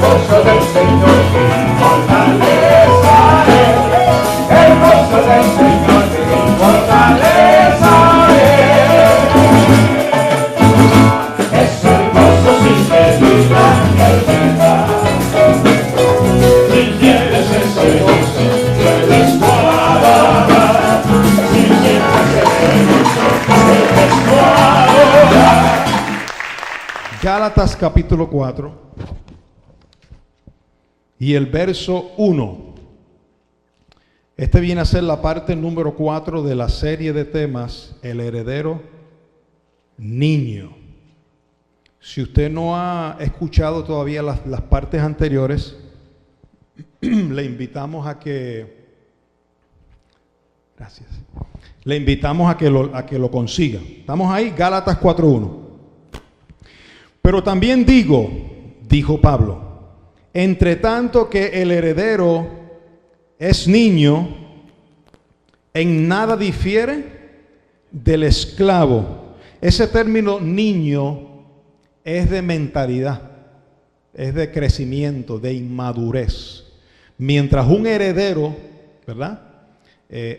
gozo del Señor mi fortaleza es. El gozo del Señor mi fortaleza es. Es el gozo sin medida que vida. Si quieres ese gozo, puedes guardar. Si quieres ese gozo, puedes guardar. Gálatas capítulo 4 y el verso 1. Este viene a ser la parte número 4 de la serie de temas, el heredero niño. Si usted no ha escuchado todavía las partes anteriores, le invitamos a que, gracias, le invitamos a que lo consiga. Estamos ahí, Gálatas 4:1. Pero también digo, dijo Pablo, entre tanto que el heredero es niño, en nada difiere del esclavo. Ese término niño es de mentalidad, es de crecimiento, de inmadurez. Mientras un heredero, ¿verdad?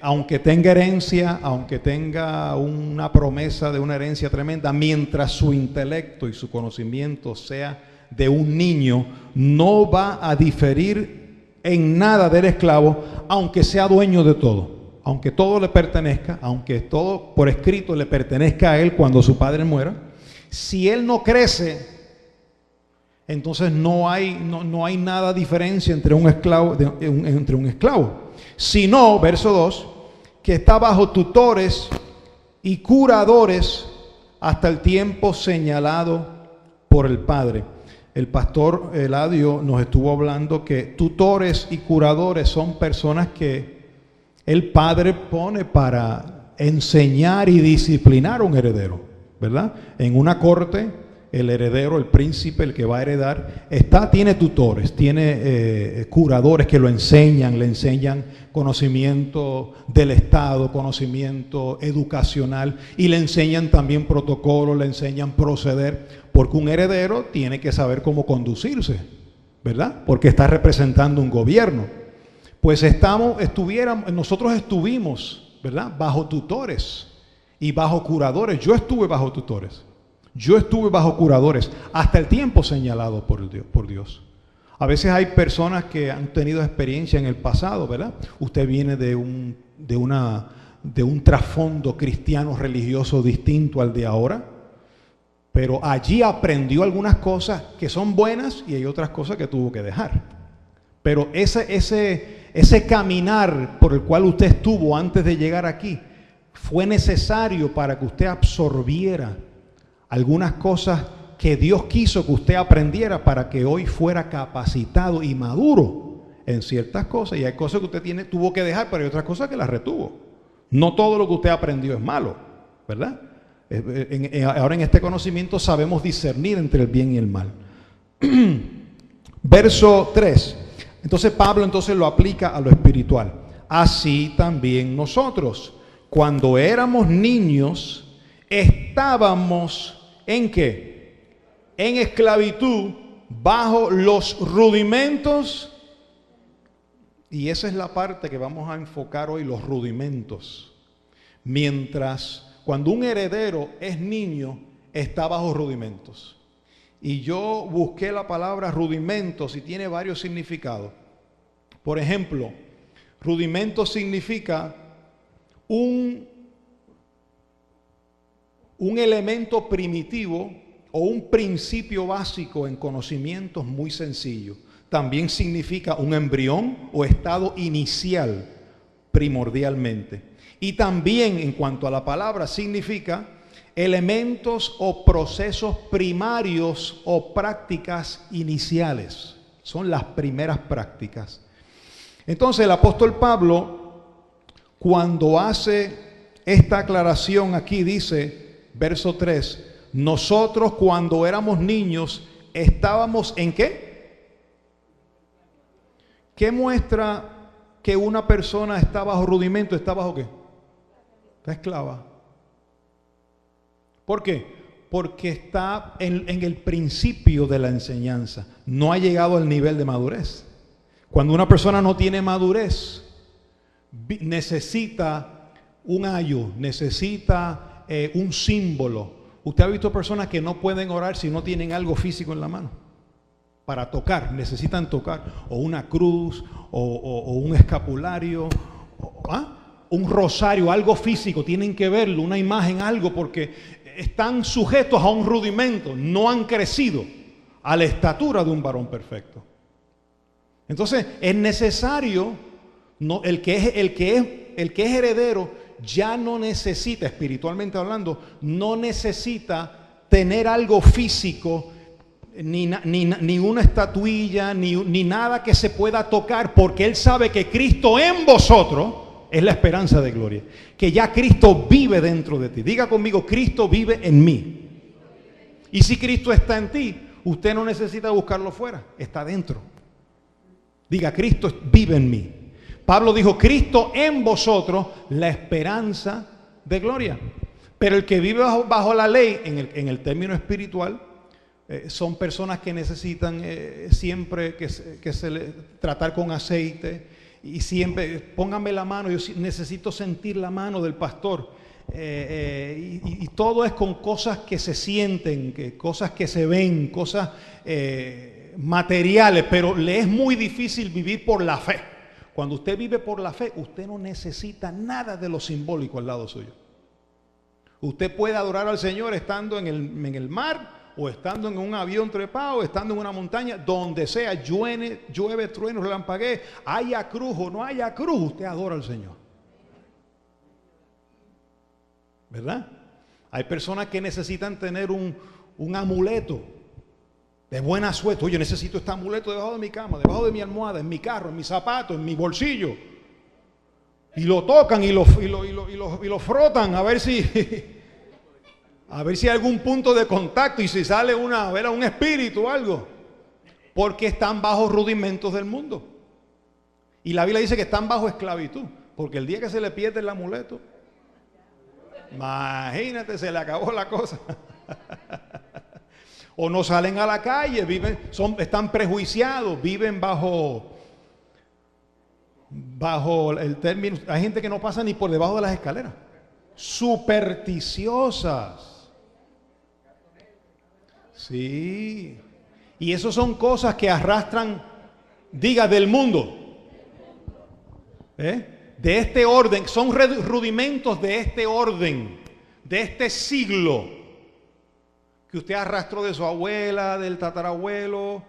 Aunque tenga herencia, aunque tenga una promesa de una herencia tremenda, mientras su intelecto y su conocimiento sea de un niño, no va a diferir en nada del esclavo, aunque sea dueño de todo, aunque todo le pertenezca, aunque todo por escrito le pertenezca a él cuando su padre muera. Si él no crece, entonces no hay nada diferencia entre un esclavo, entre un esclavo. Sino, verso 2, que está bajo tutores y curadores hasta el tiempo señalado por el Padre. El pastor Eladio nos estuvo hablando que tutores y curadores son personas que el Padre pone para enseñar y disciplinar a un heredero, ¿verdad? En una corte, el heredero, el príncipe, el que va a heredar, tiene tutores, tiene curadores que lo enseñan, le enseñan conocimiento del Estado, conocimiento educacional, y le enseñan también protocolos, le enseñan proceder, porque un heredero tiene que saber cómo conducirse, ¿verdad? Porque está representando un gobierno. Pues nosotros estuvimos, ¿verdad? Bajo tutores y bajo curadores. Yo estuve bajo tutores. Yo estuve bajo curadores hasta el tiempo señalado por Dios. A veces hay personas que han tenido experiencia en el pasado, ¿verdad? Usted viene de un trasfondo cristiano religioso distinto al de ahora, pero allí aprendió algunas cosas que son buenas y hay otras cosas que tuvo que dejar. Pero ese caminar por el cual usted estuvo antes de llegar aquí fue necesario para que usted absorbiera algunas cosas que Dios quiso que usted aprendiera para que hoy fuera capacitado y maduro en ciertas cosas. Y hay cosas que usted tuvo que dejar, pero hay otras cosas que las retuvo. No todo lo que usted aprendió es malo, ¿verdad? Ahora en este conocimiento sabemos discernir entre el bien y el mal. Verso 3. Entonces Pablo lo aplica a lo espiritual. Así también nosotros, cuando éramos niños, estábamos ¿en qué? En esclavitud, bajo los rudimentos. Y esa es la parte que vamos a enfocar hoy, los rudimentos. Cuando un heredero es niño, está bajo rudimentos. Y yo busqué la palabra rudimentos y tiene varios significados. Por ejemplo, rudimento significa un elemento primitivo o un principio básico en conocimientos muy sencillo. También significa un embrión o estado inicial primordialmente. Y también en cuanto a la palabra significa elementos o procesos primarios o prácticas iniciales. Son las primeras prácticas. Entonces el apóstol Pablo, cuando hace esta aclaración aquí, dice, verso 3, nosotros cuando éramos niños estábamos ¿en qué? ¿Qué muestra que una persona está bajo rudimento? ¿Está bajo qué? Está esclava. ¿Por qué? Porque está en el principio de la enseñanza. No ha llegado al nivel de madurez. Cuando una persona no tiene madurez, necesita un ayo, necesita un símbolo. Usted ha visto personas que no pueden orar si no tienen algo físico en la mano. Para tocar, necesitan tocar. O una cruz, o un escapulario, un rosario, algo físico. Tienen que verlo, una imagen, algo, porque están sujetos a un rudimento. No han crecido a la estatura de un varón perfecto. Entonces, es necesario, el que es heredero ya no necesita, espiritualmente hablando, no necesita tener algo físico, ni una estatuilla, ni nada que se pueda tocar, porque él sabe que Cristo en vosotros es la esperanza de gloria, que ya Cristo vive dentro de ti. Diga conmigo, Cristo vive en mí. Y si Cristo está en ti, usted no necesita buscarlo fuera, está dentro. Diga, Cristo vive en mí. Pablo dijo, Cristo en vosotros, la esperanza de gloria. Pero el que vive bajo la ley, en el término espiritual, son personas que necesitan siempre que se le tratar con aceite. Y siempre, pónganme la mano, yo necesito sentir la mano del pastor. Y todo es con cosas que se sienten, cosas que se ven, cosas materiales, pero le es muy difícil vivir por la fe. Cuando usted vive por la fe, usted no necesita nada de lo simbólico al lado suyo. Usted puede adorar al Señor estando en el mar, o estando en un avión trepado, o estando en una montaña, donde sea, llueve, trueno, relampaguee, haya cruz o no haya cruz, usted adora al Señor. ¿Verdad? Hay personas que necesitan tener un amuleto de buena suerte. Oye, necesito este amuleto debajo de mi cama, debajo de mi almohada, en mi carro, en mi zapato, en mi bolsillo. Y lo tocan y lo frotan a ver si hay algún punto de contacto y si sale un espíritu o algo. Porque están bajo rudimentos del mundo. Y la Biblia dice que están bajo esclavitud. Porque el día que se le pierde el amuleto, imagínate, se le acabó la cosa. O no salen a la calle, están prejuiciados, viven bajo el término. Hay gente que no pasa ni por debajo de las escaleras. Supersticiosas. Sí. Y eso son cosas que arrastran, diga, del mundo. De este orden, son rudimentos de este orden, de este siglo, que usted arrastró de su abuela, del tatarabuelo,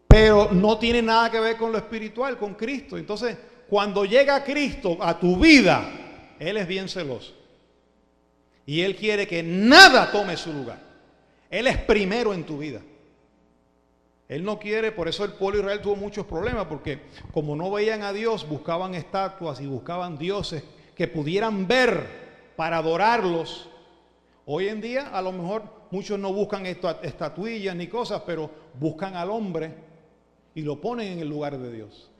pero no tiene nada que ver con lo espiritual, con Cristo. Entonces, cuando llega Cristo a tu vida, Él es bien celoso. Y Él quiere que nada tome su lugar. Él es primero en tu vida. Él no quiere, por eso el pueblo de Israel tuvo muchos problemas, porque como no veían a Dios, buscaban estatuas y buscaban dioses que pudieran ver para adorarlos. Hoy en día, a lo mejor, muchos no buscan estatuillas ni cosas, pero buscan al hombre y lo ponen en el lugar de Dios.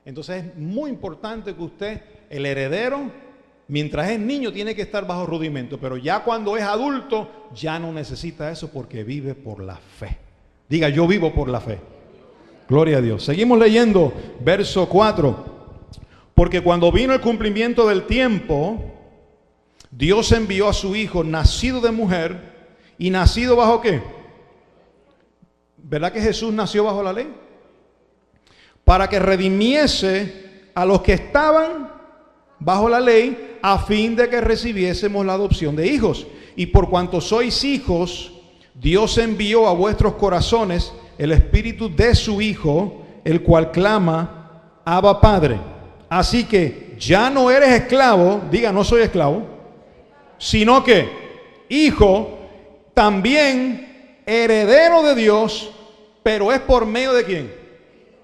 Entonces es muy importante que usted, el heredero, mientras es niño, tiene que estar bajo rudimento, pero ya cuando es adulto, ya no necesita eso porque vive por la fe. Diga, yo vivo por la fe. Gloria a Dios. Seguimos leyendo, verso 4. Porque cuando vino el cumplimiento del tiempo, Dios envió a su Hijo, nacido de mujer, y nacido bajo ¿qué? ¿Verdad que Jesús nació bajo la ley? Para que redimiese a los que estaban bajo la ley, a fin de que recibiésemos la adopción de hijos. Y por cuanto sois hijos, Dios envió a vuestros corazones el espíritu de su Hijo, el cual clama, Abba Padre. Así que ya no eres esclavo, diga, no soy esclavo, sino que hijo, también heredero de Dios, pero es por medio de ¿quién?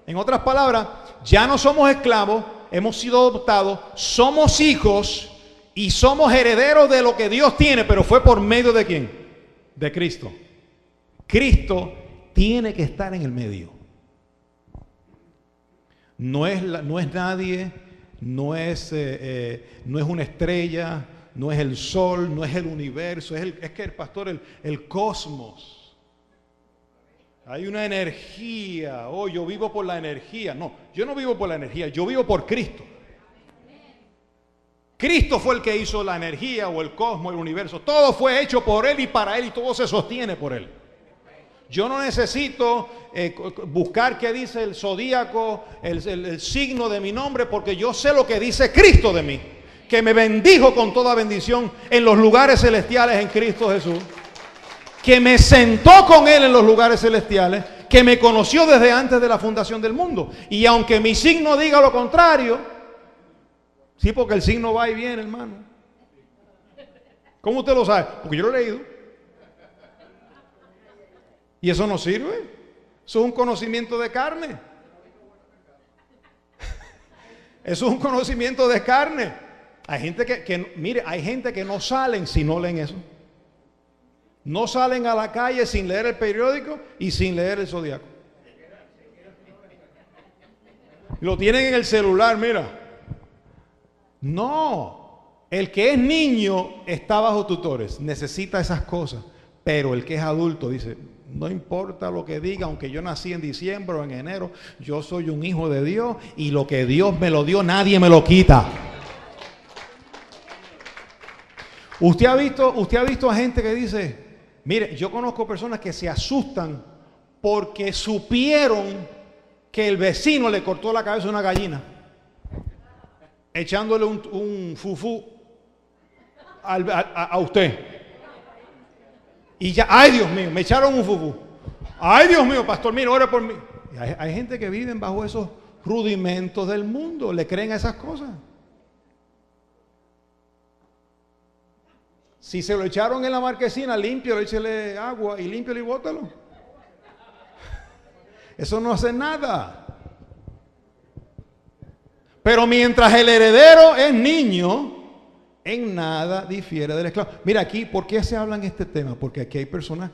En otras palabras, ya no somos esclavos, hemos sido adoptados, somos hijos y somos herederos de lo que Dios tiene, pero fue por medio de ¿quién? De Cristo. Cristo tiene que estar en el medio. No es nadie, no es una estrella, no es el sol, no es el universo, es que el pastor, el cosmos. Hay una energía. Oh, yo vivo por la energía. No, yo no vivo por la energía, yo vivo por Cristo. Cristo fue el que hizo la energía o el cosmos, el universo. Todo fue hecho por Él y para Él, y todo se sostiene por Él. Yo no necesito buscar qué dice el zodíaco, el signo de mi nombre, porque yo sé lo que dice Cristo de mí, que me bendijo con toda bendición en los lugares celestiales en Cristo Jesús, que me sentó con Él en los lugares celestiales, que me conoció desde antes de la fundación del mundo. Y aunque mi signo diga lo contrario, sí, porque el signo va y viene, hermano. ¿Cómo usted lo sabe? Porque yo lo he leído. Y eso no sirve. Eso es un conocimiento de carne. Eso es un conocimiento de carne. Hay gente mire, hay gente que no salen si no leen eso. No salen a la calle sin leer el periódico y sin leer el zodiaco. Lo tienen en el celular, mira. No. El que es niño está bajo tutores, necesita esas cosas. Pero el que es adulto dice, no importa lo que diga, aunque yo nací en diciembre o en enero, yo soy un hijo de Dios y lo que Dios me lo dio, nadie me lo quita. Usted ha visto a gente que dice, mire, yo conozco personas que se asustan porque supieron que el vecino le cortó la cabeza a una gallina, echándole un fufú a usted. Y ya, ay Dios mío, me echaron un fufú. Ay Dios mío, pastor, mire, ore por mí. Hay gente que vive bajo esos rudimentos del mundo, le creen a esas cosas. Si se lo echaron en la marquesina, límpialo, échele agua y límpialo y bótalo. Eso no hace nada. Pero mientras el heredero es niño, en nada difiere del esclavo. Mira aquí, ¿por qué se habla en este tema? Porque aquí hay personas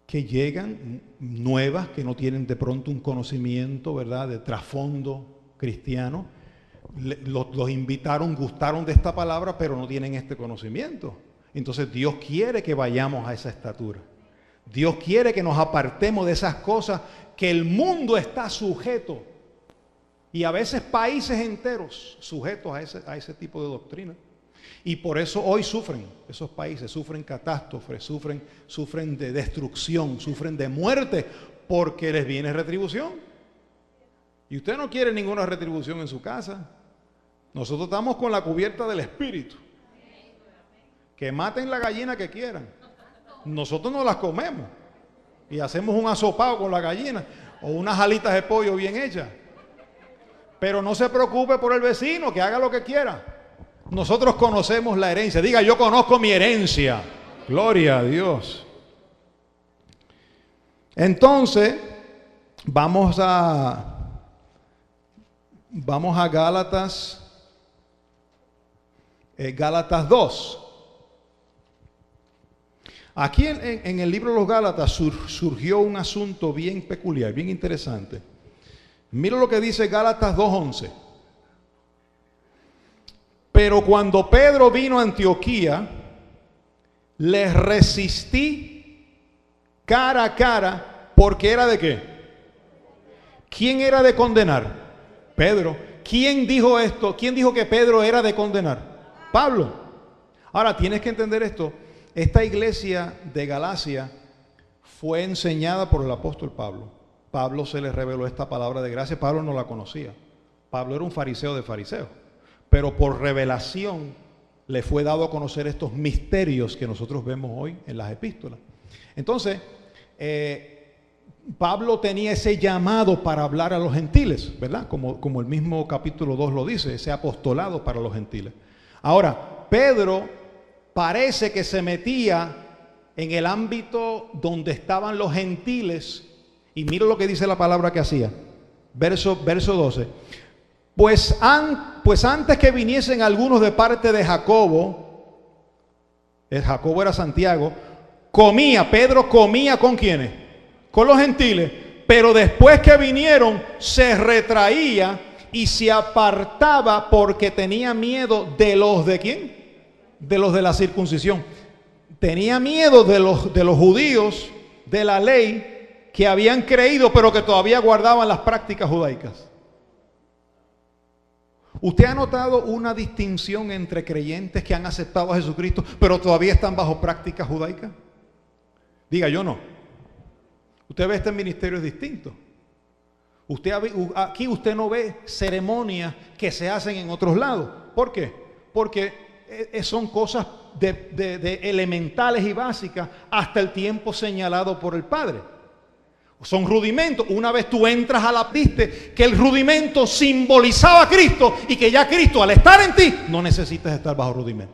que llegan nuevas, que no tienen de pronto un conocimiento, ¿verdad?, de trasfondo cristiano. Los invitaron, gustaron de esta palabra, pero no tienen este conocimiento. Entonces Dios quiere que vayamos a esa estatura. Dios quiere que nos apartemos de esas cosas que el mundo está sujeto. Y a veces países enteros sujetos a ese tipo de doctrina. Y por eso hoy sufren, esos países sufren catástrofes, sufren de destrucción, sufren de muerte, porque les viene retribución. Y usted no quiere ninguna retribución en su casa. Nosotros estamos con la cubierta del Espíritu. Que maten la gallina que quieran. Nosotros no las comemos. Y hacemos un asopado con la gallina o unas alitas de pollo bien hechas. Pero no se preocupe por el vecino, que haga lo que quiera. Nosotros conocemos la herencia. Diga, yo conozco mi herencia. Gloria a Dios. Entonces, vamos a Gálatas 2. Aquí en el libro de los Gálatas surgió un asunto bien peculiar, bien interesante. Mira lo que dice Gálatas 2:11. Pero cuando Pedro vino a Antioquía, les resistí cara a cara, porque era de ¿qué? ¿Quién era de condenar? Pedro. ¿Quién dijo esto? ¿Quién dijo que Pedro era de condenar? Pablo. Ahora tienes que entender esto. Esta iglesia de Galacia fue enseñada por el apóstol Pablo. Pablo se le reveló esta palabra de gracia. Pablo no la conocía. Pablo era un fariseo de fariseos. Pero por revelación le fue dado a conocer estos misterios que nosotros vemos hoy en las epístolas. Entonces, Pablo tenía ese llamado para hablar a los gentiles, ¿verdad? Como el mismo capítulo 2 lo dice, ese apostolado para los gentiles. Ahora, Pedro parece que se metía en el ámbito donde estaban los gentiles, y mira lo que dice la palabra que hacía. Verso 12. Pues antes que viniesen algunos de parte de Jacobo, Jacobo era Santiago, Pedro comía ¿con quiénes? Con los gentiles, pero después que vinieron se retraía y se apartaba porque tenía miedo de los ¿de quién? de los de la circuncisión. Tenía miedo de los judíos de la ley que habían creído pero que todavía guardaban las prácticas judaicas. ¿Usted ha notado una distinción entre creyentes que han aceptado a Jesucristo pero todavía están bajo prácticas judaicas? Diga, yo no. Usted ve este ministerio es distinto. Aquí usted no ve ceremonias que se hacen en otros lados. ¿Por qué? Porque son cosas de elementales y básicas hasta el tiempo señalado por el Padre. Son rudimentos. Una vez tú entras a la viste que el rudimento simbolizaba a Cristo y que ya Cristo al estar en ti no necesitas estar bajo rudimento.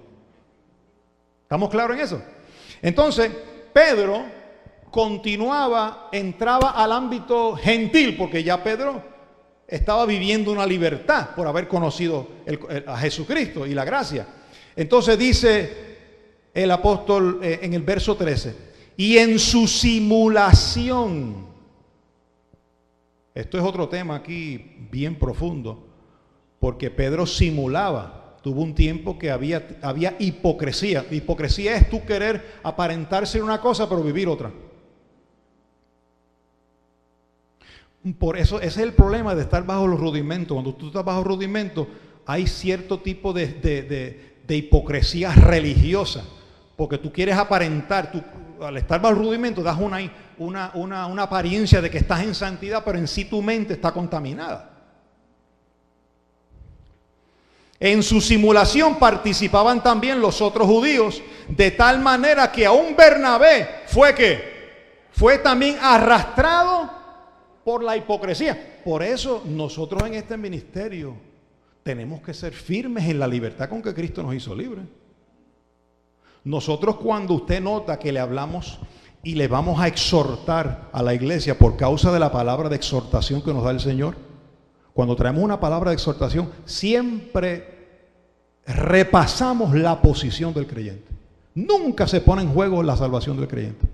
¿Estamos claros en eso? Entonces Pedro entraba al ámbito gentil porque ya Pedro estaba viviendo una libertad por haber conocido a Jesucristo y la gracia. Entonces dice el apóstol en el verso 13, y en su simulación, esto es otro tema aquí bien profundo, porque Pedro simulaba, tuvo un tiempo que había hipocresía. Hipocresía es tú querer aparentar ser una cosa pero vivir otra. Por eso ese es el problema de estar bajo los rudimentos. Cuando tú estás bajo rudimentos hay cierto tipo de hipocresía religiosa, porque tú quieres aparentar, al estar bajo el rudimento das una apariencia de que estás en santidad, pero en sí tu mente está contaminada. En su simulación participaban también los otros judíos, de tal manera que aún Bernabé fue también arrastrado por la hipocresía. Por eso nosotros en este ministerio tenemos que ser firmes en la libertad con que Cristo nos hizo libres. Nosotros, cuando usted nota que le hablamos y le vamos a exhortar a la iglesia por causa de la palabra de exhortación que nos da el Señor, cuando traemos una palabra de exhortación, siempre repasamos la posición del creyente. Nunca se pone en juego la salvación del creyente.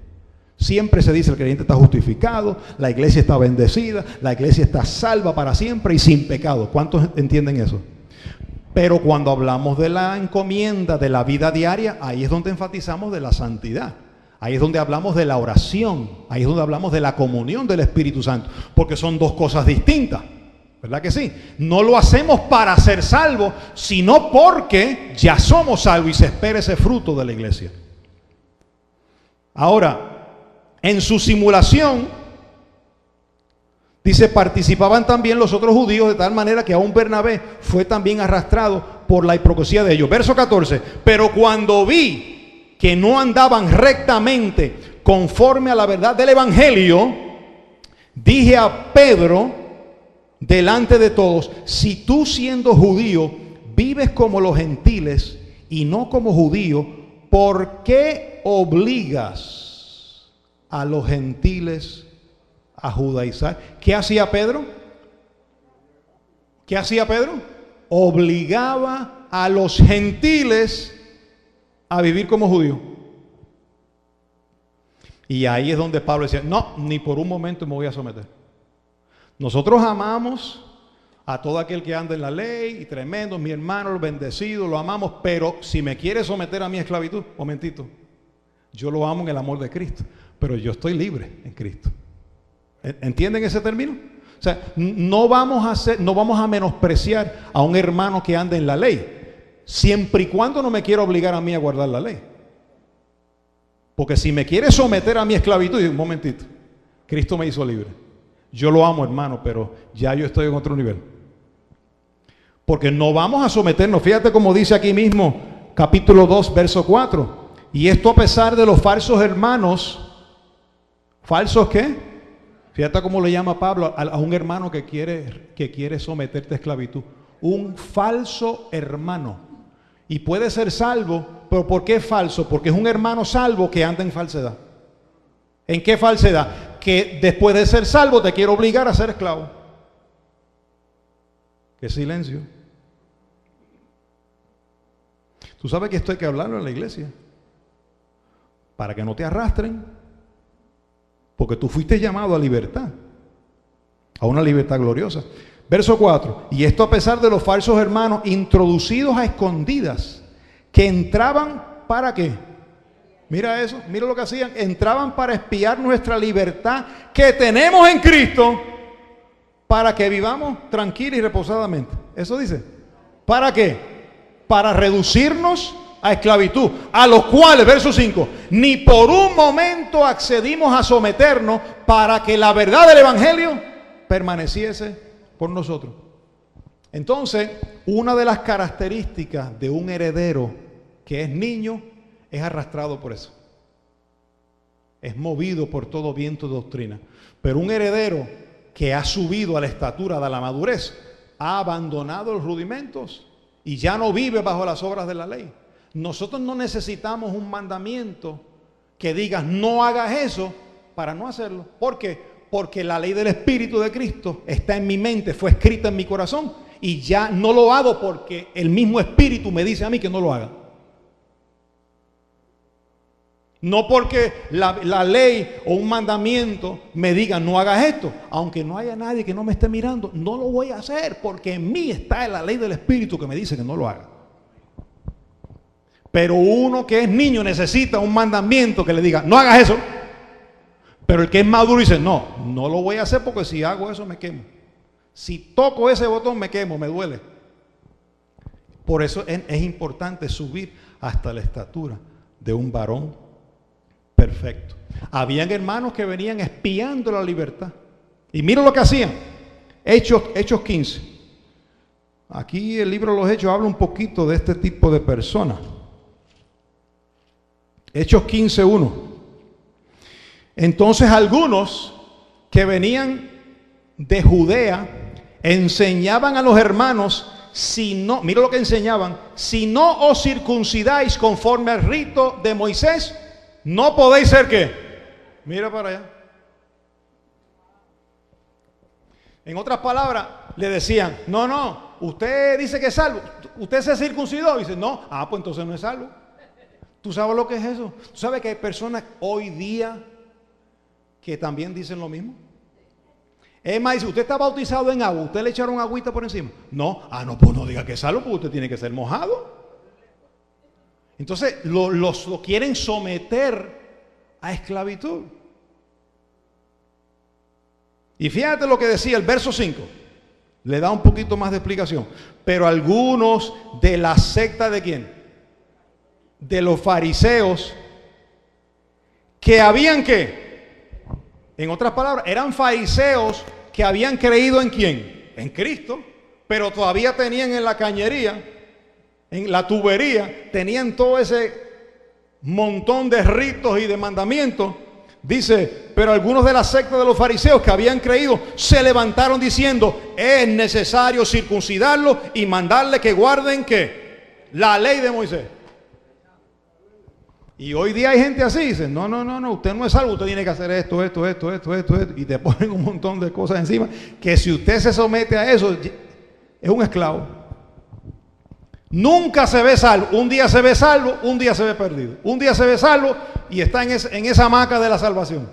Siempre se dice el creyente está justificado, la iglesia está bendecida, la iglesia está salva para siempre y sin pecado. ¿Cuántos entienden eso? Pero cuando hablamos de la encomienda de la vida diaria, ahí es donde enfatizamos de la santidad. Ahí es donde hablamos de la oración, ahí es donde hablamos de la comunión del Espíritu Santo, porque son dos cosas distintas, ¿verdad que sí? No lo hacemos para ser salvos, sino porque ya somos salvos y se espera ese fruto de la iglesia. Ahora, en su simulación, dice, participaban también los otros judíos, de tal manera que aún Bernabé fue también arrastrado por la hipocresía de ellos. Verso 14, pero cuando vi que no andaban rectamente conforme a la verdad del evangelio, dije a Pedro delante de todos, si tú siendo judío vives como los gentiles y no como judío, ¿por qué obligas a los gentiles a judaizar? ¿Qué hacía Pedro? ¿Qué hacía Pedro? Obligaba a los gentiles a vivir como judíos. Y ahí es donde Pablo decía, no, ni por un momento me voy a someter. Nosotros amamos a todo aquel que anda en la ley, y tremendo, mi hermano, bendecido, lo amamos, pero si me quiere someter a mi esclavitud, momentito, yo lo amo en el amor de Cristo, pero yo estoy libre en Cristo. ¿Entienden ese término? O sea, no vamos a menospreciar a un hermano que anda en la ley, siempre y cuando no me quiera obligar a mí a guardar la ley. Porque si me quiere someter a mi esclavitud, un momentito, Cristo me hizo libre. Yo lo amo, hermano, pero ya yo estoy en otro nivel. Porque no vamos a someternos. Fíjate cómo dice aquí mismo, capítulo 2, verso 4. Y esto a pesar de los falsos hermanos. ¿Falsos qué? Fíjate cómo le llama Pablo a un hermano que quiere someterte a esclavitud. Un falso hermano. Y puede ser salvo, pero ¿por qué falso? Porque es un hermano salvo que anda en falsedad. ¿En qué falsedad? Que después de ser salvo te quiere obligar a ser esclavo. ¡Qué silencio! Tú sabes que esto hay que hablarlo en la iglesia, para que no te arrastren, porque tú fuiste llamado a libertad, a una libertad gloriosa. Verso 4, y esto a pesar de los falsos hermanos introducidos a escondidas, que entraban ¿para qué? Mira eso, mira lo que hacían. Entraban para espiar nuestra libertad que tenemos en Cristo, para que vivamos tranquila y reposadamente. Eso dice. ¿Para qué? Para reducirnos a esclavitud, a los cuales, verso 5, ni por un momento accedimos a someternos para que la verdad del Evangelio permaneciese por nosotros. Entonces, una de las características de un heredero que es niño es arrastrado por eso. Es movido por todo viento de doctrina. Pero un heredero que ha subido a la estatura de la madurez ha abandonado los rudimentos y ya no vive bajo las obras de la ley. Nosotros no necesitamos un mandamiento que diga no hagas eso para no hacerlo. ¿Por qué? Porque la ley del Espíritu de Cristo está en mi mente, fue escrita en mi corazón y ya no lo hago porque el mismo Espíritu me dice a mí que no lo haga. No porque la ley o un mandamiento me diga no hagas esto, aunque no haya nadie que no me esté mirando, no lo voy a hacer porque en mí está la ley del Espíritu que me dice que no lo haga. Pero uno que es niño necesita un mandamiento que le diga no hagas eso. Pero el que es maduro dice no lo voy a hacer porque si hago eso me quemo. Si toco ese botón me quemo, me duele. Por eso es importante subir hasta la estatura de un varón perfecto. Habían hermanos que venían espiando la libertad. Y mira lo que hacían. Hechos 15. Aquí el libro de los Hechos habla un poquito de este tipo de personas. Hechos 15:1. Entonces algunos que venían de Judea enseñaban a los hermanos, mira lo que enseñaban, si no os circuncidáis conforme al rito de Moisés, no podéis ser ¿qué? Mira para allá. En otras palabras, le decían, no, usted dice que es salvo, usted se circuncidó, y dice, no, pues entonces no es salvo. ¿Tú sabes lo que es eso? ¿Tú sabes que hay personas hoy día que también dicen lo mismo? Es más, dice, usted está bautizado en agua, ¿usted le echaron agüita por encima? No, pues no diga que es salvo, porque usted tiene que ser mojado. Entonces lo quieren someter a esclavitud. Y fíjate lo que decía el verso 5. Le da un poquito más de explicación. Pero algunos de la secta ¿de quién? De los fariseos, que habían ¿qué? En otras palabras, eran fariseos que habían creído ¿en quién? En Cristo, pero todavía tenían en la cañería, en la tubería, tenían todo ese montón de ritos y de mandamientos. Dice, pero algunos de la secta de los fariseos que habían creído se levantaron diciendo, es necesario circuncidarlo y mandarle que guarden ¿qué? La ley de Moisés. Y hoy día hay gente así, dice, no, usted no es salvo, usted tiene que hacer esto, y te ponen un montón de cosas encima, que si usted se somete a eso, es un esclavo. Nunca se ve salvo, un día se ve salvo, un día se ve perdido, un día se ve salvo y está en esa hamaca de la salvación.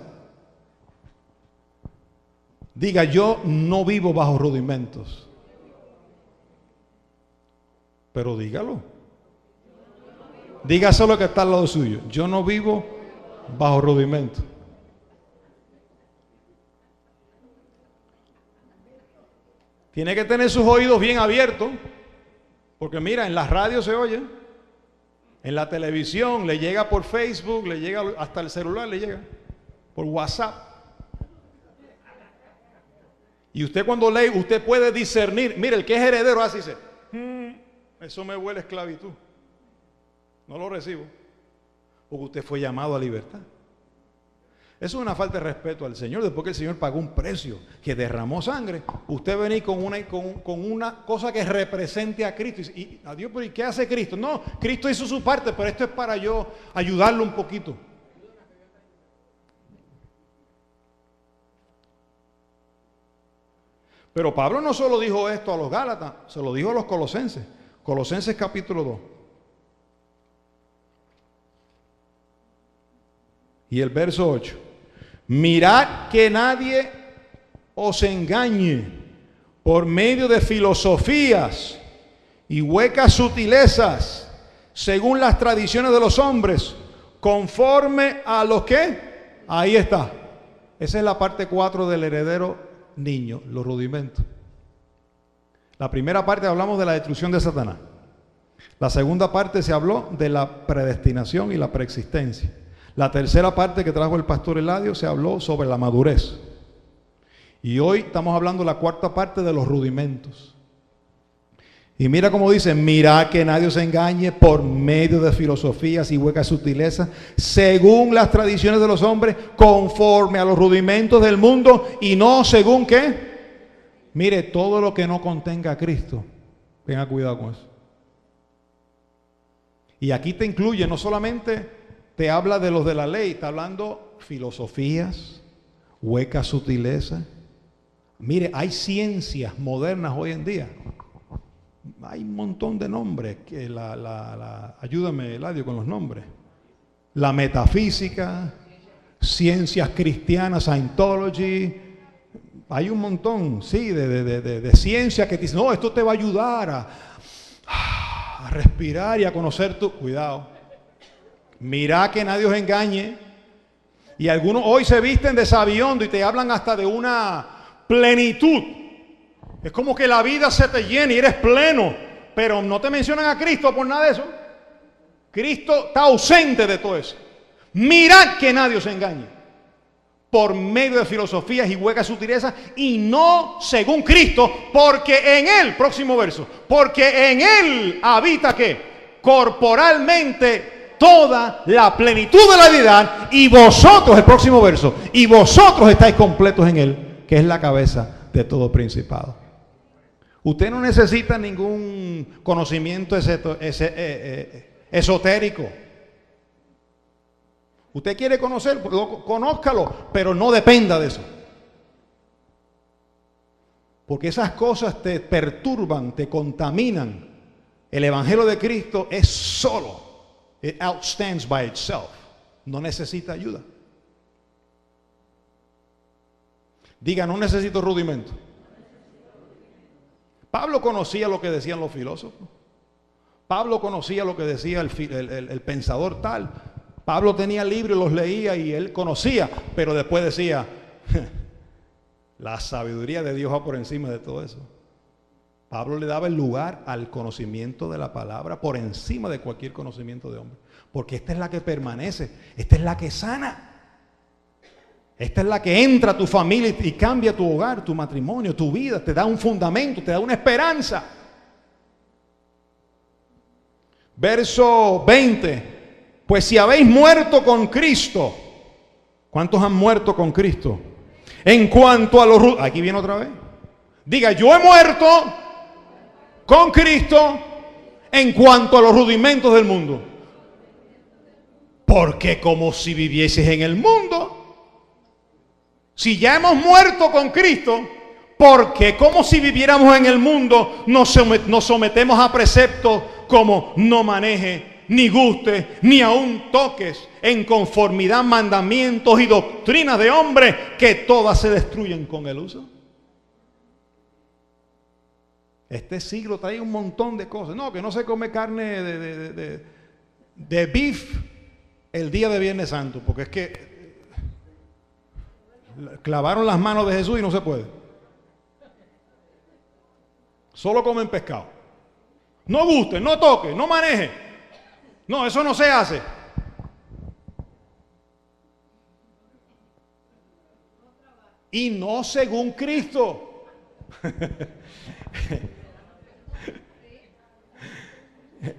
Diga, yo no vivo bajo rudimentos, pero dígalo. Dígaselo que está al lado suyo. Yo no vivo bajo rudimento. Tiene que tener sus oídos bien abiertos, porque mira, en las radios se oye, en la televisión le llega por Facebook, le llega hasta el celular, le llega por WhatsApp. Y usted cuando lee, usted puede discernir. Mire, el que es heredero así dice, eso me huele a esclavitud. No lo recibo, porque usted fue llamado a libertad. Eso es una falta de respeto al Señor. Después que el Señor pagó un precio, que derramó sangre, usted venir con una cosa que represente a Cristo. Y a Dios, pero ¿y qué hace Cristo? No, Cristo hizo su parte, pero esto es para yo ayudarlo un poquito. Pero Pablo no solo dijo esto a los Gálatas, se lo dijo a los Colosenses. Colosenses capítulo 2. Y el verso 8. Mirad que nadie os engañe por medio de filosofías y huecas sutilezas, según las tradiciones de los hombres, conforme a lo que, ahí está. Esa es la parte 4 del heredero niño, los rudimentos. La primera parte hablamos de la destrucción de Satanás. La segunda parte se habló de la predestinación y la preexistencia. La tercera parte que trajo el pastor Eladio se habló sobre la madurez. Y hoy estamos hablando de la cuarta parte de los rudimentos. Y mira cómo dice, mira que nadie os engañe por medio de filosofías y huecas sutilezas, según las tradiciones de los hombres, conforme a los rudimentos del mundo y no según qué. Mire, todo lo que no contenga a Cristo, tenga cuidado con eso. Y aquí te incluye, no solamente te habla de los de la ley, está hablando filosofías, huecas sutilezas. Mire, hay ciencias modernas hoy en día. Hay un montón de nombres. Que ayúdame, Eladio, con los nombres. La metafísica, ciencias cristianas, Scientology. Hay un montón, sí, de ciencias que te dicen, no, esto te va a ayudar a respirar y a conocer tu... Cuidado. Mira que nadie os engañe. Y algunos hoy se visten de sabiondo y te hablan hasta de una plenitud. Es como que la vida se te llena y eres pleno, pero no te mencionan a Cristo por nada de eso. Cristo está ausente de todo eso. Mirad que nadie os engañe por medio de filosofías y huecas sutilezas y no según Cristo, porque en Él, próximo verso, porque en Él habita ¿qué? Corporalmente toda la plenitud de la deidad y vosotros, el próximo verso, y vosotros estáis completos en Él, que es la cabeza de todo principado. Usted no necesita ningún conocimiento esotérico. Usted quiere conocer, conózcalo, pero no dependa de eso. Porque esas cosas te perturban, te contaminan. El Evangelio de Cristo es solo. It outstands by itself. No necesita ayuda. Diga, no necesito rudimento. Pablo conocía lo que decían los filósofos. Pablo conocía lo que decía el pensador tal. Pablo tenía libros y los leía y él conocía, pero después decía, la sabiduría de Dios va por encima de todo eso. Pablo le daba el lugar al conocimiento de la palabra por encima de cualquier conocimiento de hombre. Porque esta es la que permanece, esta es la que sana. Esta es la que entra a tu familia y cambia tu hogar, tu matrimonio, tu vida, te da un fundamento, te da una esperanza. Verso 20. Pues si habéis muerto con Cristo, ¿cuántos han muerto con Cristo? En cuanto a los... Aquí viene otra vez. Diga, yo he muerto con Cristo en cuanto a los rudimentos del mundo. Porque como si vivieses en el mundo. Si ya hemos muerto con Cristo, porque como si viviéramos en el mundo, nos sometemos a preceptos como no maneje, ni guste, ni aun toques, en conformidad mandamientos y doctrinas de hombres que todas se destruyen con el uso. Este siglo trae un montón de cosas. No, que no se come carne de beef el día de Viernes Santo, porque es que clavaron las manos de Jesús y no se puede. Solo comen pescado. No guste, no toque, no maneje. No, eso no se hace. Y no según Cristo.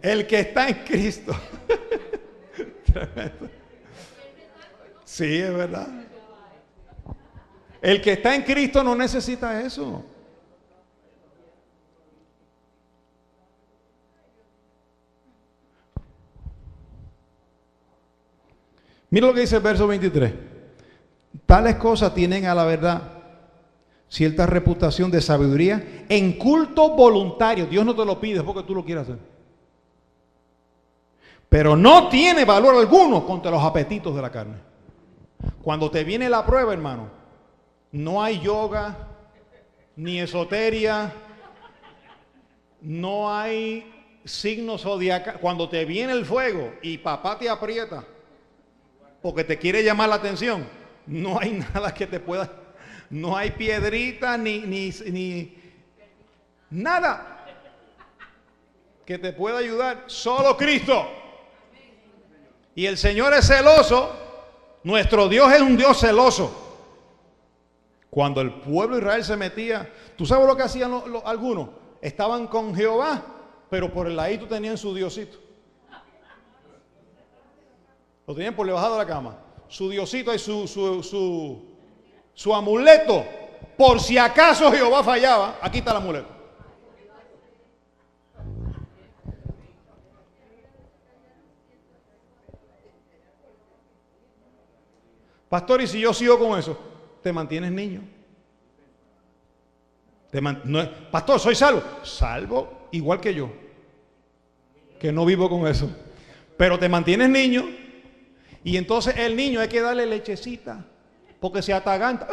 El que está en Cristo. Sí, es verdad. El que está en Cristo no necesita eso. Mira lo que dice el verso 23. Tales cosas tienen a la verdad cierta reputación de sabiduría en culto voluntario. Dios no te lo pide porque tú lo quieras hacer. Pero no tiene valor alguno contra los apetitos de la carne. Cuando te viene la prueba, hermano, no hay yoga, ni esoteria, no hay signo zodiacal, cuando te viene el fuego y papá te aprieta porque te quiere llamar la atención, no hay nada que te pueda, no hay piedrita ni nada que te pueda ayudar, solo Cristo. Y el Señor es celoso, nuestro Dios es un Dios celoso. Cuando el pueblo de Israel se metía, ¿tú sabes lo que hacían algunos? Estaban con Jehová, pero por el ladito tenían su diosito. Lo tenían por debajo de la cama. Su diosito y su amuleto. Por si acaso Jehová fallaba, aquí está el amuleto. Pastor, ¿y si yo sigo con eso? Te mantienes niño. Pastor, soy salvo. Salvo igual que yo, que no vivo con eso. Pero te mantienes niño. Y entonces el niño hay que darle lechecita, porque se ataganta.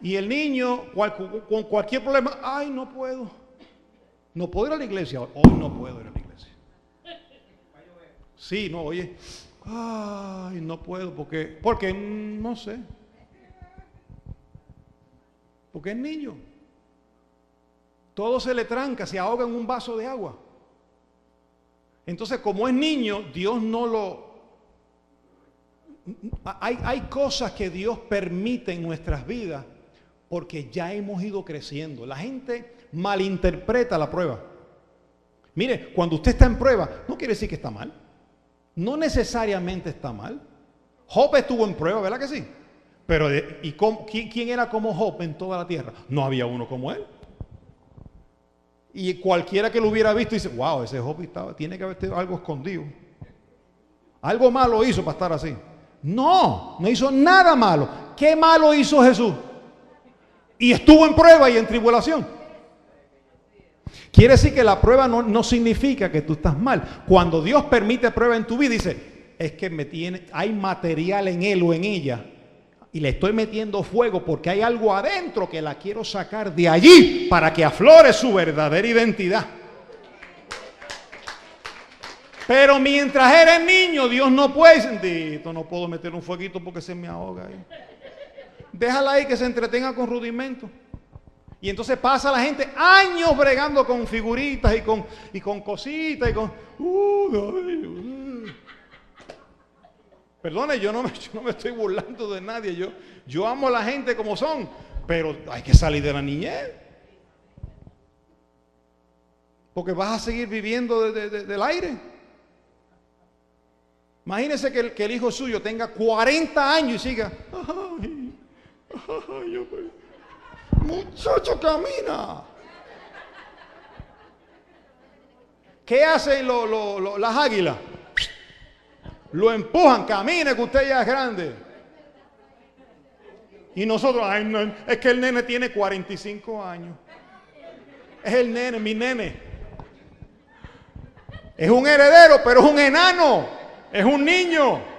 Y el niño con cualquier problema, ay, no puedo. No puedo ir a la iglesia. Hoy no puedo ir a la iglesia. Sí, no, oye. Ay, no puedo porque no sé. Porque es niño. Todo se le tranca, se ahoga en un vaso de agua. Entonces, como es niño, Dios no lo... Hay cosas que Dios permite en nuestras vidas porque ya hemos ido creciendo. La gente malinterpreta la prueba. Mire, cuando usted está en prueba, no quiere decir que está mal. No necesariamente está mal. Job estuvo en prueba, ¿verdad que sí? Pero, ¿quién era como Job en toda la tierra? No había uno como él. Y cualquiera que lo hubiera visto dice, wow, ese Job tiene que haber algo escondido. Algo malo hizo para estar así. No hizo nada malo. ¿Qué malo hizo Jesús? Y estuvo en prueba y en tribulación. Quiere decir que la prueba no significa que tú estás mal. Cuando Dios permite prueba en tu vida, dice, es que hay material en él o en ella y le estoy metiendo fuego porque hay algo adentro que la quiero sacar de allí para que aflore su verdadera identidad. Pero mientras eres niño, Dios no puede, bendito, no puedo meter un fueguito porque se me ahoga ahí. Déjala ahí que se entretenga con rudimentos. Y entonces pasa la gente años bregando con figuritas y con cositas y con... Perdone, yo no me estoy burlando de nadie. Yo amo a la gente como son, pero hay que salir de la niñez. Porque vas a seguir viviendo del aire. Imagínese que el hijo suyo tenga 40 años y siga... Muchacho, camina. ¿Qué hacen las águilas? Lo empujan, camine que usted ya es grande. Y nosotros, ay, no, es que el nene tiene 45 años. Es el nene, mi nene. Es un heredero, pero es un enano. Es un niño.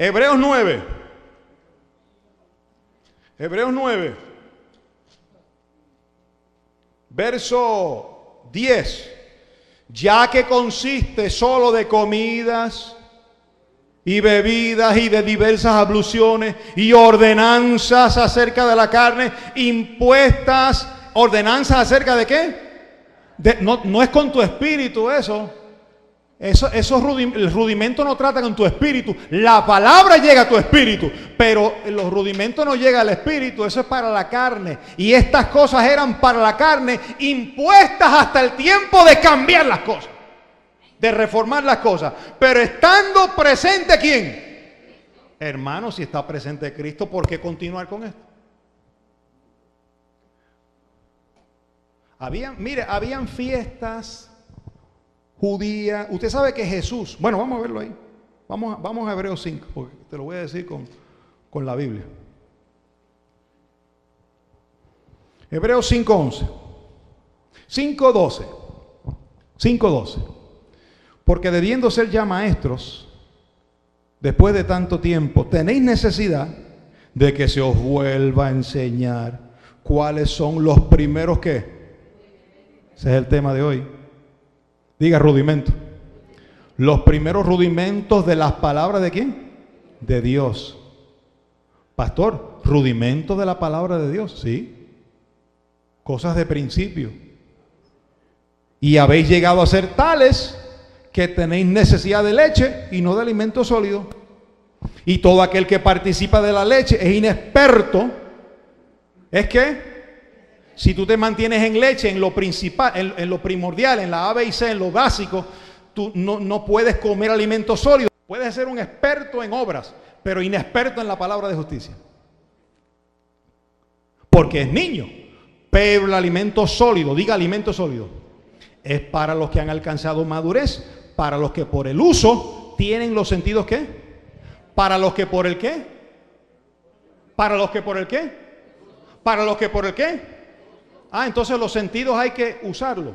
Hebreos 9. Hebreos 9. Verso 10. Ya que consiste solo de comidas y bebidas y de diversas abluciones y ordenanzas acerca de la carne impuestas. ¿Ordenanzas acerca de qué? No es con tu espíritu eso. El rudimento no trata con tu espíritu. La palabra llega a tu espíritu, pero los rudimentos no llegan al espíritu. Eso es para la carne. Y estas cosas eran para la carne, impuestas hasta el tiempo de cambiar las cosas, de reformar las cosas. Pero estando presente, ¿quién? Hermano, si está presente Cristo, ¿por qué continuar con esto? Habían fiestas judía. Usted sabe que Jesús, bueno, vamos a verlo ahí. Vamos a Hebreos 5, porque te lo voy a decir con la Biblia. Hebreos 5:11. 5:12. 5:12. Porque debiendo ser ya maestros, después de tanto tiempo, tenéis necesidad de que se os vuelva a enseñar cuáles son los primeros ¿qué? Ese es el tema de hoy. Diga rudimento. Los primeros rudimentos de las palabras ¿de quién? De Dios. Pastor, rudimentos de la palabra de Dios, sí. Cosas de principio. Y habéis llegado a ser tales que tenéis necesidad de leche y no de alimento sólido. Y todo aquel que participa de la leche es inexperto. ¿Es que? Si tú te mantienes en leche, en lo principal, en lo primordial, en la A, B y C, en lo básico, tú no puedes comer alimento sólido. Puedes ser un experto en obras, pero inexperto en la palabra de justicia. Porque es niño. Pero el alimento sólido, diga alimento sólido, es para los que han alcanzado madurez, para los que por el uso tienen los sentidos ¿qué? Para los que por el ¿qué? Para los que por el ¿qué? Para los que por el ¿qué? Ah, entonces los sentidos hay que usarlos.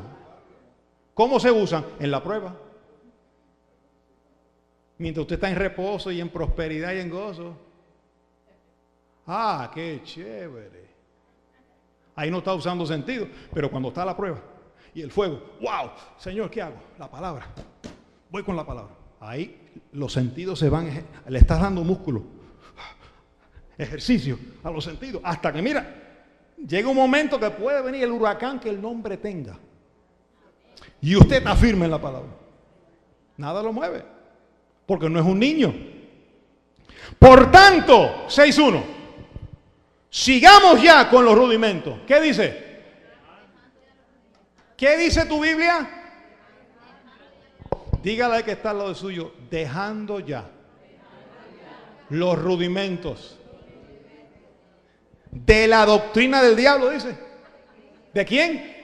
¿Cómo se usan? En la prueba. Mientras usted está en reposo y en prosperidad y en gozo. Ah, qué chévere. Ahí no está usando sentido, pero cuando está la prueba y el fuego, wow, Señor, ¿qué hago? La palabra. Voy con la palabra. Ahí los sentidos se van, le estás dando músculo, ejercicio a los sentidos, hasta que mira, llega un momento que puede venir el huracán que el nombre tenga. Y usted está firme en la palabra. Nada lo mueve, porque no es un niño. Por tanto, 6.1. Sigamos ya con los rudimentos. ¿Qué dice? ¿Qué dice tu Biblia? Dígale al que está al lado suyo, dejando ya los rudimentos de la doctrina del diablo, dice. ¿De quién?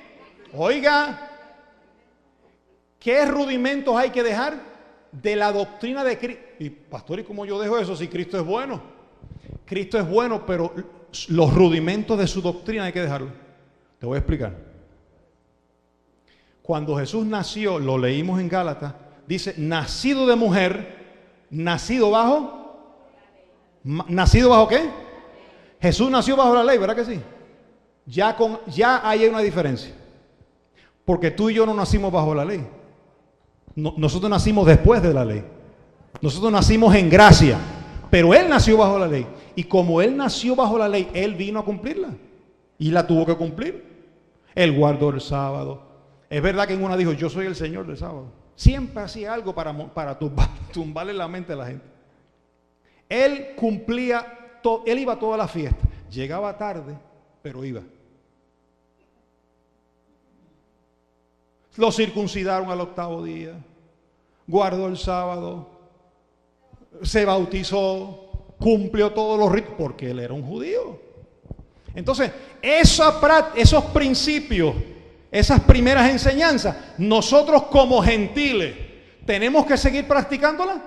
Oiga, ¿qué rudimentos hay que dejar? De la doctrina de Cristo. Y pastor, ¿y cómo yo dejo eso si Cristo es bueno? Cristo es bueno, pero los rudimentos de su doctrina hay que dejarlo. Te voy a explicar. Cuando Jesús nació, lo leímos en Gálatas, dice, nacido de mujer, nacido bajo, ¿nacido bajo qué? Jesús nació bajo la ley, ¿verdad que sí? Ya hay una diferencia. Porque tú y yo no nacimos bajo la ley. Nosotros nacimos después de la ley. Nosotros nacimos en gracia, pero Él nació bajo la ley. Y como Él nació bajo la ley, Él vino a cumplirla. Y la tuvo que cumplir. Él guardó el sábado. Es verdad que en una dijo, yo soy el Señor del sábado. Siempre hacía algo para tumbarle la mente a la gente. Él cumplía, Él iba a toda la fiesta. Llegaba tarde, pero iba. Lo circuncidaron al 8º día. Guardó el sábado. Se bautizó. Cumplió todos los ritos, porque él era un judío. Entonces, esos principios, esas primeras enseñanzas, nosotros como gentiles, ¿tenemos que seguir practicándolas?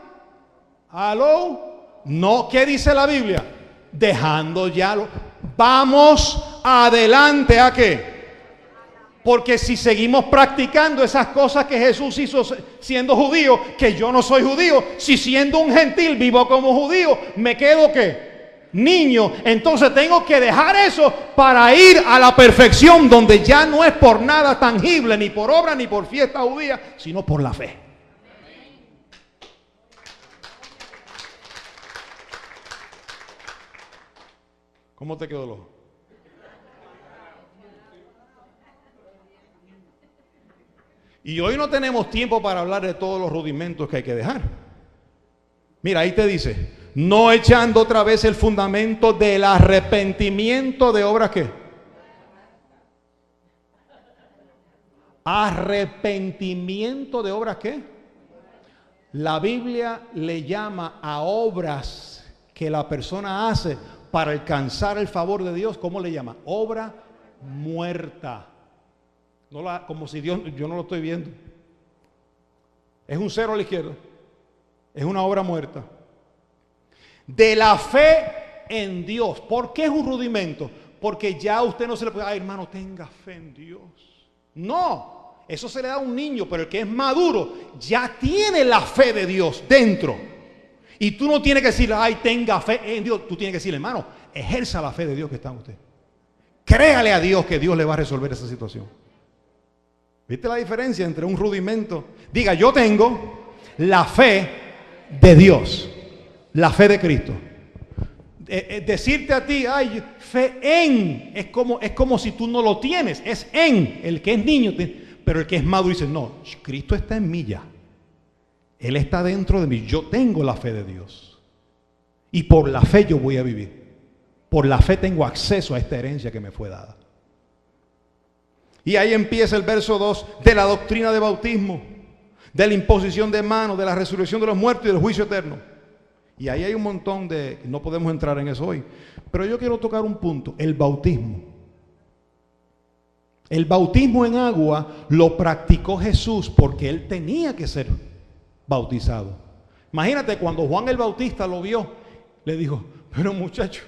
¿Aló? No, ¿qué dice la Biblia? Dejando ya vamos adelante, ¿a qué? Porque si seguimos practicando esas cosas que Jesús hizo siendo judío, que yo no soy judío, si siendo un gentil vivo como judío, me quedo ¿qué? Niño. Entonces tengo que dejar eso para ir a la perfección, donde ya no es por nada tangible, ni por obra, ni por fiesta judía, sino por la fe. ¿Cómo te quedó el ojo? Y hoy no tenemos tiempo para hablar de todos los rudimentos que hay que dejar. Mira, ahí te dice, no echando otra vez el fundamento del arrepentimiento de obras ¿qué? Arrepentimiento de obras ¿qué? La Biblia le llama a obras que la persona hace para alcanzar el favor de Dios. ¿Cómo le llama? Obra muerta. Como si Dios, yo no lo estoy viendo. Es un cero a la izquierda. Es una obra muerta. De la fe en Dios. ¿Por qué es un rudimento? Porque ya usted no se le puede, ay hermano, tenga fe en Dios. No, eso se le da a un niño, pero el que es maduro ya tiene la fe de Dios dentro. Y tú no tienes que decirle, ay, tenga fe en Dios. Tú tienes que decirle, hermano, ejerza la fe de Dios que está en usted. Créale a Dios que Dios le va a resolver esa situación. ¿Viste la diferencia entre un rudimento? Diga, yo tengo la fe de Dios, la fe de Cristo. Decirte a ti, ay, fe en, es como si tú no lo tienes, es en. El que es niño, pero el que es maduro dice, no, Cristo está en mí ya. Él está dentro de mí, yo tengo la fe de Dios. Y por la fe yo voy a vivir. Por la fe tengo acceso a esta herencia que me fue dada. Y ahí empieza el verso 2 de la doctrina de bautismo, de la imposición de manos, de la resurrección de los muertos y del juicio eterno. Y ahí hay un montón de, no podemos entrar en eso hoy, pero yo quiero tocar un punto, el bautismo. El bautismo en agua lo practicó Jesús porque él tenía que ser bautizado. Imagínate cuando Juan el Bautista lo vio, le dijo, pero muchacho,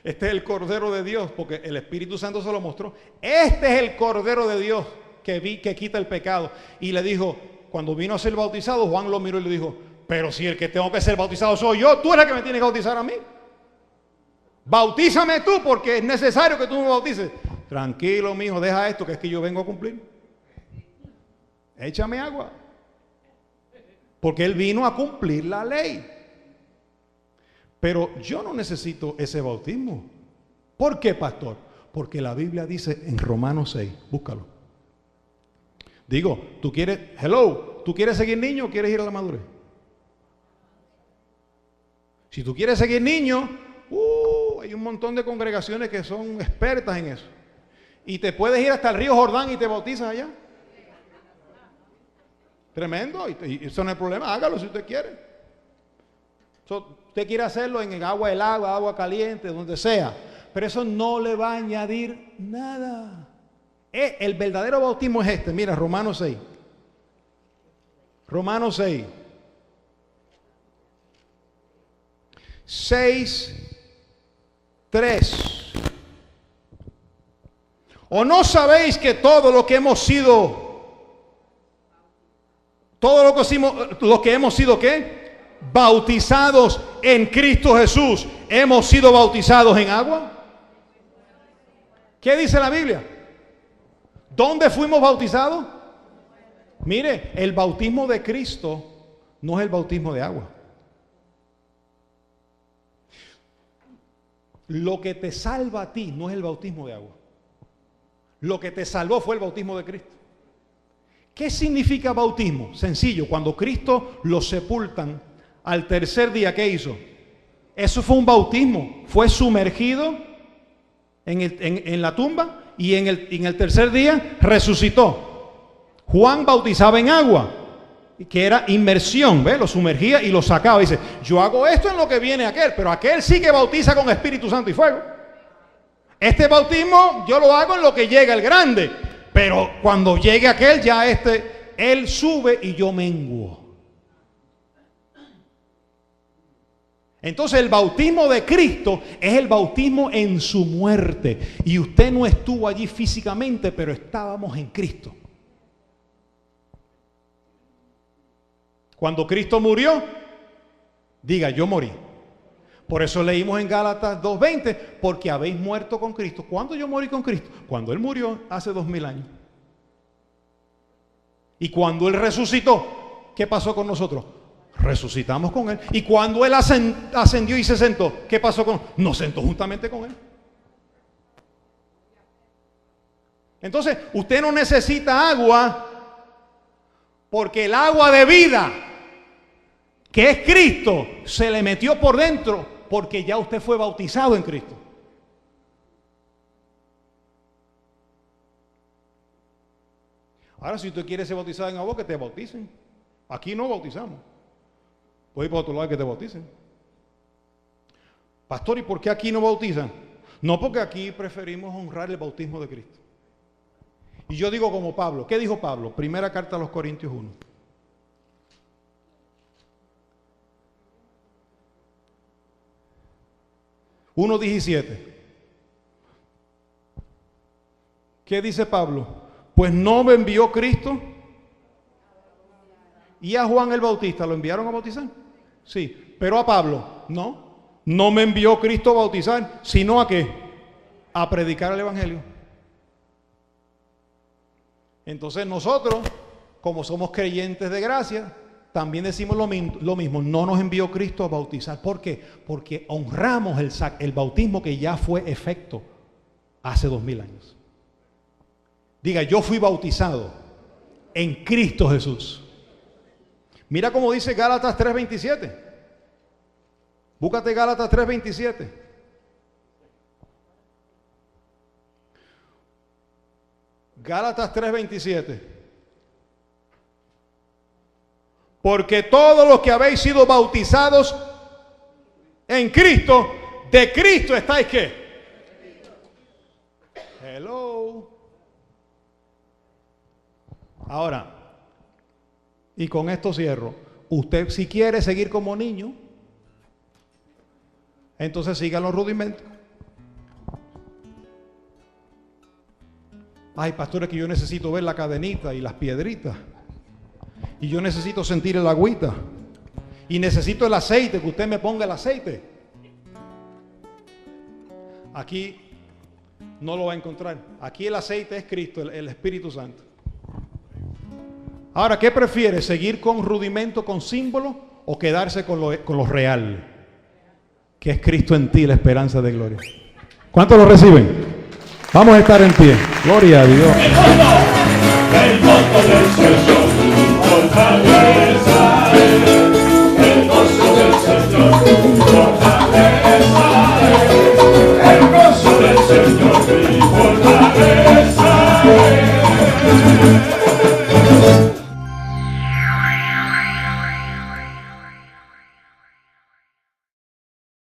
este es el Cordero de Dios, porque el Espíritu Santo se lo mostró. Este es el Cordero de Dios que quita el pecado. Y le dijo, cuando vino a ser bautizado, Juan lo miró y le dijo, pero si el que tengo que ser bautizado soy yo, tú eres el que me tienes que bautizar a mí. Bautízame tú, porque es necesario que tú me bautices. Tranquilo, mijo, deja esto, que es que yo vengo a cumplir. Échame agua. Porque él vino a cumplir la ley. Pero yo no necesito ese bautismo. ¿Por qué, pastor? Porque la Biblia dice en Romanos 6, búscalo. Digo, ¿tú quieres seguir niño o quieres ir a la madurez? Si tú quieres seguir niño, hay un montón de congregaciones que son expertas en eso. Y te puedes ir hasta el río Jordán y te bautizas allá. Tremendo, y eso no es problema, hágalo si usted quiere. Usted quiere hacerlo en agua helada, agua caliente, donde sea, pero eso no le va a añadir nada. El verdadero bautismo es este, mira, Romanos 6. Romanos 6. 6:3. ¿O no sabéis que todo lo que hemos sido, ¿qué? Bautizados en Cristo Jesús, hemos sido bautizados en agua? ¿Qué dice la Biblia? ¿Dónde fuimos bautizados? Mire, el bautismo de Cristo no es el bautismo de agua. Lo que te salva a ti no es el bautismo de agua. Lo que te salvó fue el bautismo de Cristo. ¿Qué significa bautismo? Sencillo, cuando Cristo lo sepultan al tercer día, ¿qué hizo? Eso fue un bautismo. Fue sumergido en la tumba y en el tercer día resucitó. Juan bautizaba en agua, que era inmersión, ¿ves? Lo sumergía y lo sacaba. Dice, yo hago esto en lo que viene aquel, pero aquel sí que bautiza con Espíritu Santo y fuego. Este bautismo yo lo hago en lo que llega el grande, pero cuando llegue aquel, ya él sube y yo menguo. Entonces el bautismo de Cristo es el bautismo en su muerte. Y usted no estuvo allí físicamente, pero estábamos en Cristo. Cuando Cristo murió, diga, yo morí. Por eso leímos en Gálatas 2:20, porque habéis muerto con Cristo. ¿Cuándo yo morí con Cristo? Cuando Él murió hace 2000 años. Y cuando Él resucitó, ¿qué pasó con nosotros? Resucitamos con Él. Y cuando Él ascendió y se sentó, ¿qué pasó con nosotros? Nos sentó juntamente con Él. Entonces, usted no necesita agua, porque el agua de vida, que es Cristo, se le metió por dentro, porque ya usted fue bautizado en Cristo. Ahora, si usted quiere ser bautizado en agua, que te bauticen. Aquí no bautizamos. Puedes ir para otro lado y que te bauticen. Pastor, ¿y por qué aquí no bautizan? No, porque aquí preferimos honrar el bautismo de Cristo. Y yo digo como Pablo. ¿Qué dijo Pablo? Primera carta a los Corintios 1. 1:17. ¿Qué dice Pablo? Pues no me envió Cristo. ¿Y a Juan el Bautista lo enviaron a bautizar? Sí. Pero a Pablo, no me envió Cristo a bautizar, sino a ¿qué? A predicar el evangelio. Entonces nosotros, como somos creyentes de gracia, también decimos lo mismo, no nos envió Cristo a bautizar. ¿Por qué? Porque honramos el bautismo que ya fue efecto hace 2000 años. Diga, yo fui bautizado en Cristo Jesús. Mira cómo dice Gálatas 3:27. Búscate Gálatas 3:27. Gálatas 3:27. Porque todos los que habéis sido bautizados en Cristo, de Cristo estáis ¿qué? Hello. Ahora, y con esto cierro. Usted si quiere seguir como niño, entonces siga los rudimentos. Ay, pastor, es que yo necesito ver la cadenita y las piedritas. Y yo necesito sentir el agüita. Y necesito el aceite, que usted me ponga el aceite. Aquí no lo va a encontrar. Aquí el aceite es Cristo, el Espíritu Santo. Ahora, ¿qué prefiere? ¿Seguir con rudimento, con símbolo, o quedarse con lo real? Que es Cristo en ti, la esperanza de gloria. ¿Cuántos lo reciben? Vamos a estar en pie. Gloria a Dios. El gozo del Señor, fortaleza es. El gozo del Señor, fortaleza es. El gozo del Señor,